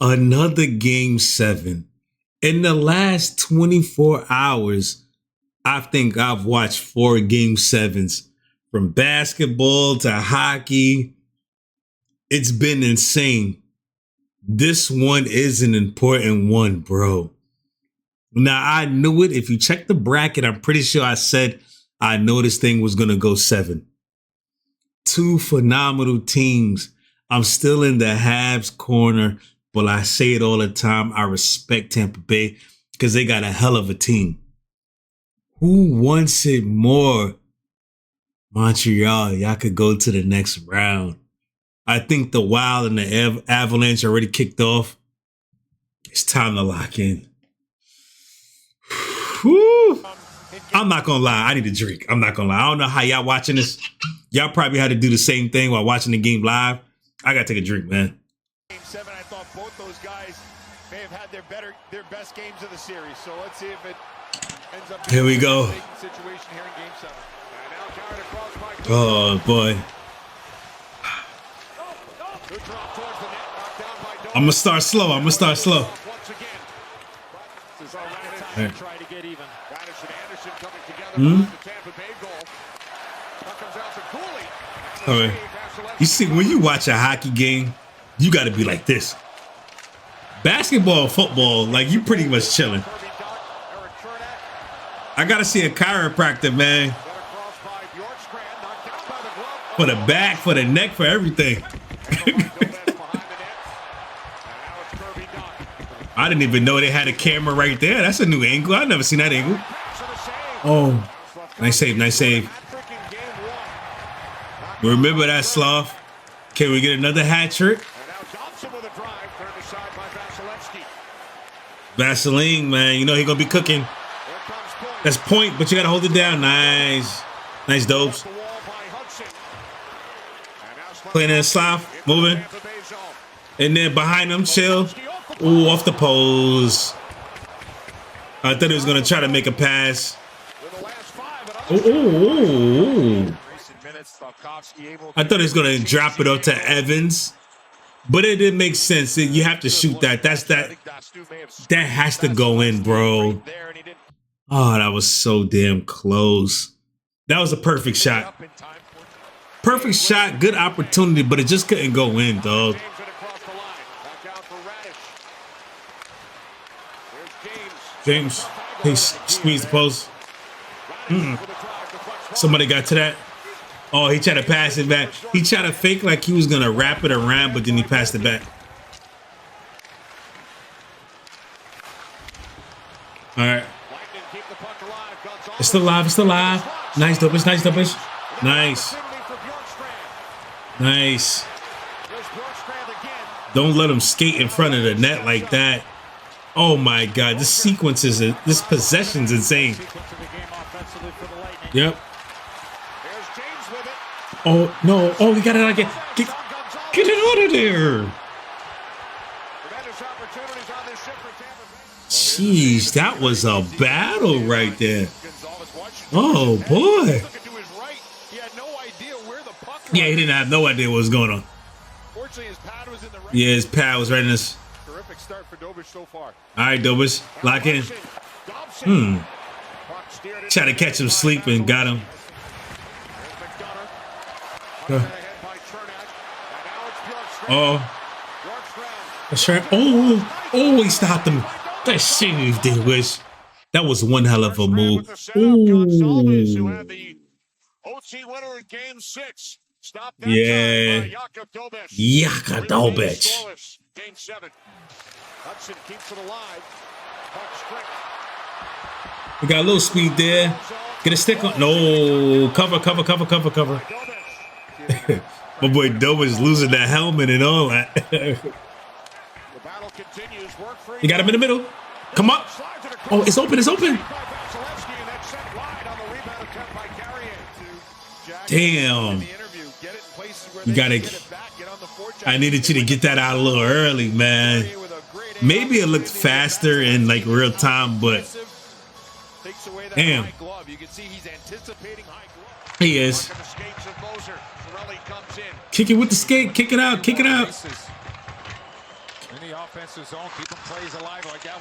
Another game 7. In the last 24 hours, I think I've watched 4 game 7s from basketball to hockey. It's been insane. This one is an important one, bro. Now, I knew it. If you check the bracket, I'm pretty sure I said I know this thing was going to go 7. 2 phenomenal teams. I'm still in the Habs corner, but I say it all the time. I respect Tampa Bay because they got a hell of a team. Who wants it more? Montreal, y'all could go to the next round. I think the Wild and the Avalanche already kicked off. It's time to lock in. Whew. I'm not going to lie. I need a drink. I'm not going to lie. I don't know how y'all watching this. Y'all probably had to do the same thing while watching the game live. I got to take a drink, man. Game 7, I thought both those guys may have had their best games of the series. So let's see if it ends up being here we go. a situation here in game 7. And now carried across by oh, boy. Good drop towards the net, knocked down by Doe. I'm going to start slow. I'm going to start slow. Once again. This is our last All time to try to get even. Radish and Anderson coming together with the Tampa Bay goal. That comes out to Cooley. All right. You see, when you watch a hockey game, you got to be like this. Basketball, football, like you pretty much chilling. I got to see a chiropractor, man. For the back, for the neck, for everything. I didn't even know they had a camera right there. That's a new angle. I've never seen that angle. Oh, nice save, nice save. Remember that, Sloth. Can we get another hat trick? Vaseline, man. You know he's going to be cooking. That's point, but you got to hold it down. Nice. Nice dopes. Playing in Sloth. Moving. And then behind him, chill. Ooh, off the post. I thought he was going to try to make a pass. Ooh. I thought he was going to drop it up to Evans. But it didn't make sense. You have to shoot that. That has to go in, bro. Oh, that was so damn close. That was a perfect shot. Perfect shot, good opportunity, but it just couldn't go in, dog. James, he squeezed the post. Somebody got to that. Oh, he tried to pass it back. He tried to fake like he was going to wrap it around, but then he passed it back. All right. It's still alive. It's still alive. Nice dopage. Nice dopage. Nice. Nice. Don't let him skate in front of the net like that. Oh, my God. This sequence is, this possession's insane. Yep. Oh, no. Oh, we got it again. Get it out of there. Jeez, that was a battle right there. Oh, boy. Yeah, he didn't have no idea what was going on. Yeah, his pad was right in this. Terrific start for Dobish so far. All right, Dobish, lock in. Try to catch him sleeping, got him. Oh, he stopped him. That saved Dobish. That was one hell of a move. Ooh. Yeah. Yaka Dobish. Game 7. Hudson keeps it alive. We got a little speed there. Get a stick on. No. Cover. My boy Dobish losing that helmet and all that. You got him in the middle. Come up. Oh, it's open. Damn. You gotta. I needed you to get that out a little early, man. Maybe it looked faster in like real time, but damn. He is. Kick it with the skate. Kick it out.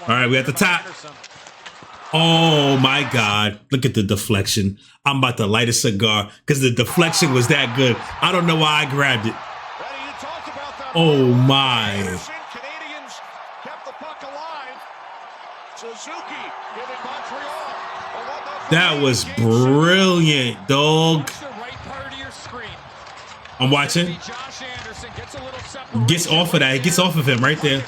All right, we at the top. Oh my God. Look at the deflection. I'm about to light a cigar because the deflection was that good. I don't know why I grabbed it. Oh my. Canadiens kept the puck alive. Suzuki giving Montreal. That was brilliant, dog. I'm watching. Gets off of that. He gets off of him right there.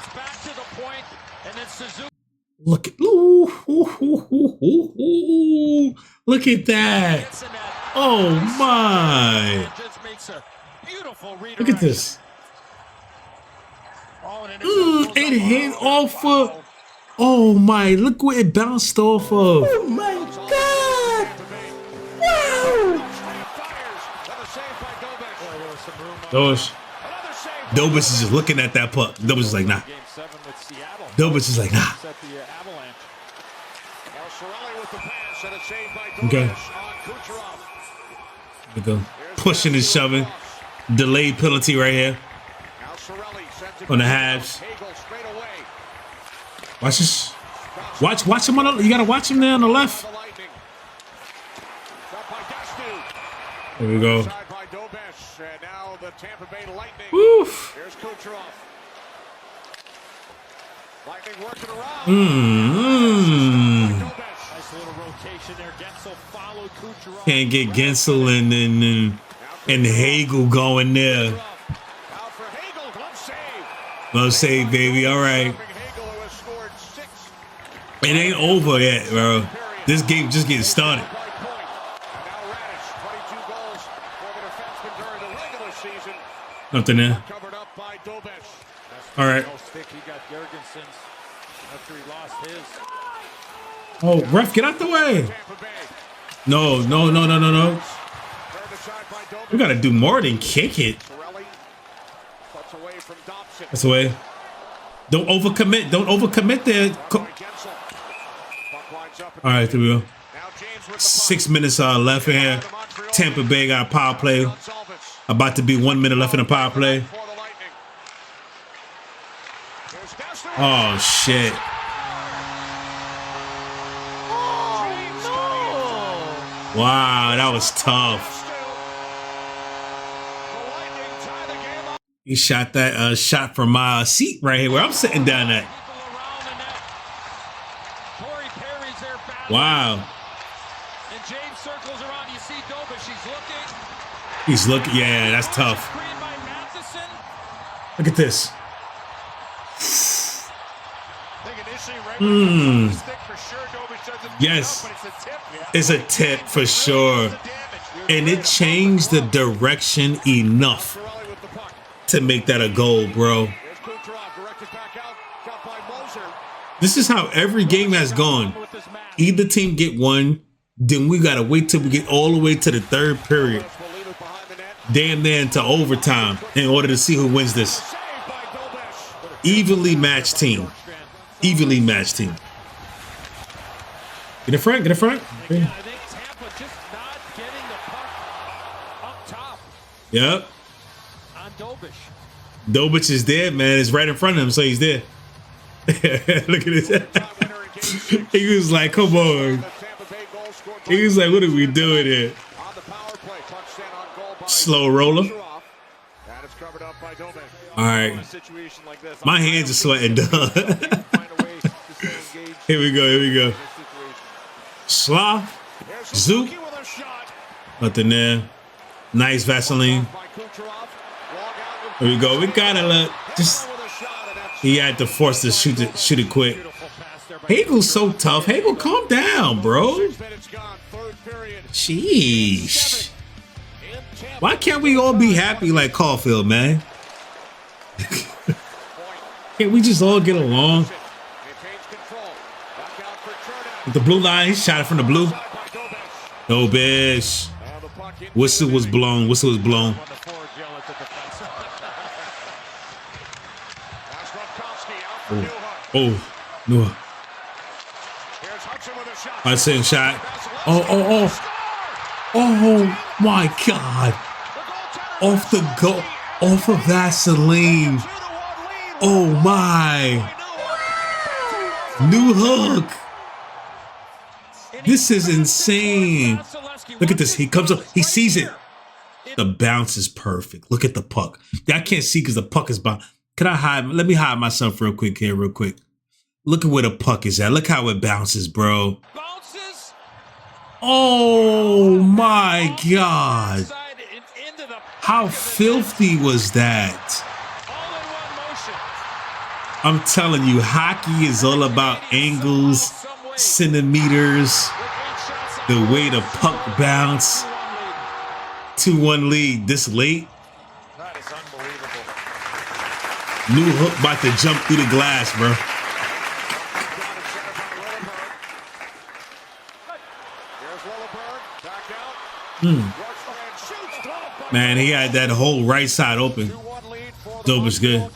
Look at look at that. Oh my. Look at this. It hit off of. Oh my, look where it bounced off of. Oh my God. Wow. Dobich is just looking at that puck. Dobich is like, nah. Dobich is like, nah. Okay. We go. Pushing and shoving. Delayed penalty right here. On the halves. Watch this. Watch him on the, you gotta watch him there on the left. There we go. Woof. Can't get Gensel and Hagel going there. Glove save, baby. All right. It ain't over yet, bro. This game just getting started. Nothing there. All right. Oh, ref, get out the way. No. We got to do more than kick it. That's the way. Don't overcommit. Don't overcommit there. All right, there we go. 6 minutes left in here. Tampa Bay got a power play. About to be 1 minute left in the power play. Oh, shit. Wow, that was tough. He shot that shot from my seat right here where I'm sitting down at. Wow. He's looking. Yeah, that's tough. Look at this. Yes. It's a tip for sure. And it changed the direction enough to make that a goal, bro. This is how every game has gone. Either team get one, then we got to wait till we get all the way to the third period. Damn near into overtime in order to see who wins this. Evenly matched team. Evenly matched team. Get in front, get in front. Okay. Yep. Dobich is there, man. It's right in front of him, so he's there. Look at this. He was like, come on. He was like, what are we doing here? Slow roller. All right. My hands are sweating, dog. Here we go, here we go. Slaw. Zoop. Nothing there. Nice Vaseline. Here we go. We gotta look. Just he had to force to shoot it quick. Hagel's so tough. Hagel, calm down, bro. Sheesh. Why can't we all be happy like Caulfield, man? Can't we just all get along? With the blue line, he shot it from the blue. No, bitch. Whistle was blown. Whistle was blown. Oh, no. I said shot. Oh my God. Off the go. Off of Vaseline. Oh my. New hook. This is insane. Look at this. He comes up. He sees it. The bounce is perfect. Look at the puck. I can't see because the puck is bound. Can I hide? Let me hide myself real quick here, real quick. Look at where the puck is at. Look how it bounces, bro. Oh my God. How filthy was that? I'm telling you, hockey is all about angles, centimeters, the way the puck bounce. 2-1 lead this late. That is unbelievable. New hook about to jump through the glass, bro. Man, he had that whole right side open. Dope is good.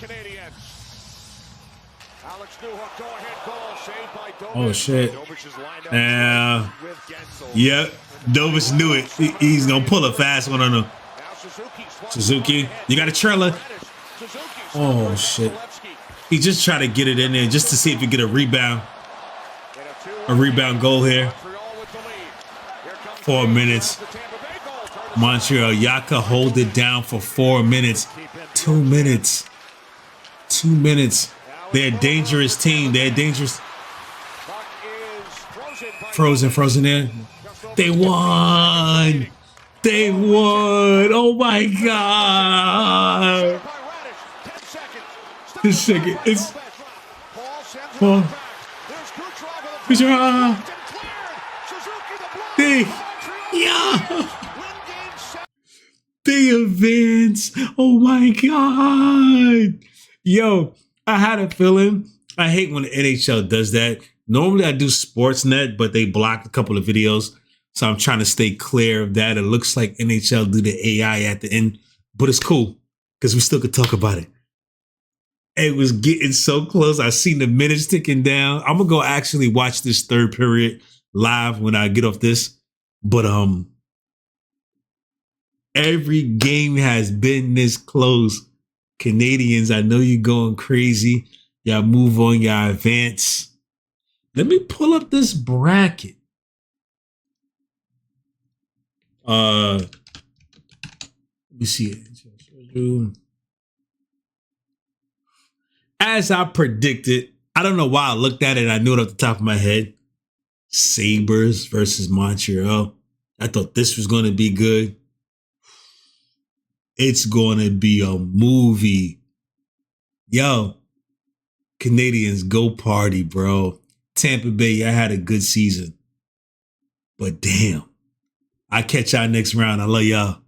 Oh shit. Yep. Dovis knew it. He's gonna pull a fast one on him. Suzuki, you got a trailer. Oh shit. He just tried to get it in there just to see if he get a rebound. A rebound goal here. 4 minutes. Montreal, Yaka hold it down for 4 minutes. 2 minutes. 2 minutes. They're a dangerous team. They're dangerous. Frozen there. They won. They won. Oh my God. This second. It's. Oh. They advance. Oh my God. Yo, I had a feeling. I hate when the NHL does that. Normally I do Sportsnet, but they blocked a couple of videos. So I'm trying to stay clear of that. It looks like NHL do the AI at the end, but it's cool because we still could talk about it. It was getting so close. I seen the minutes ticking down. I'm gonna go actually watch this third period live when I get off this. But every game has been this close. Canadiens, I know you're going crazy. Y'all move on, y'all advance. Let me pull up this bracket. Let me see it. As I predicted, I don't know why I looked at it and I knew it off the top of my head. Sabres versus Montreal. I thought this was going to be good. It's going to be a movie. Yo, Canadiens, go party, bro. Tampa Bay, I had a good season. But damn. I catch y'all next round. I love y'all.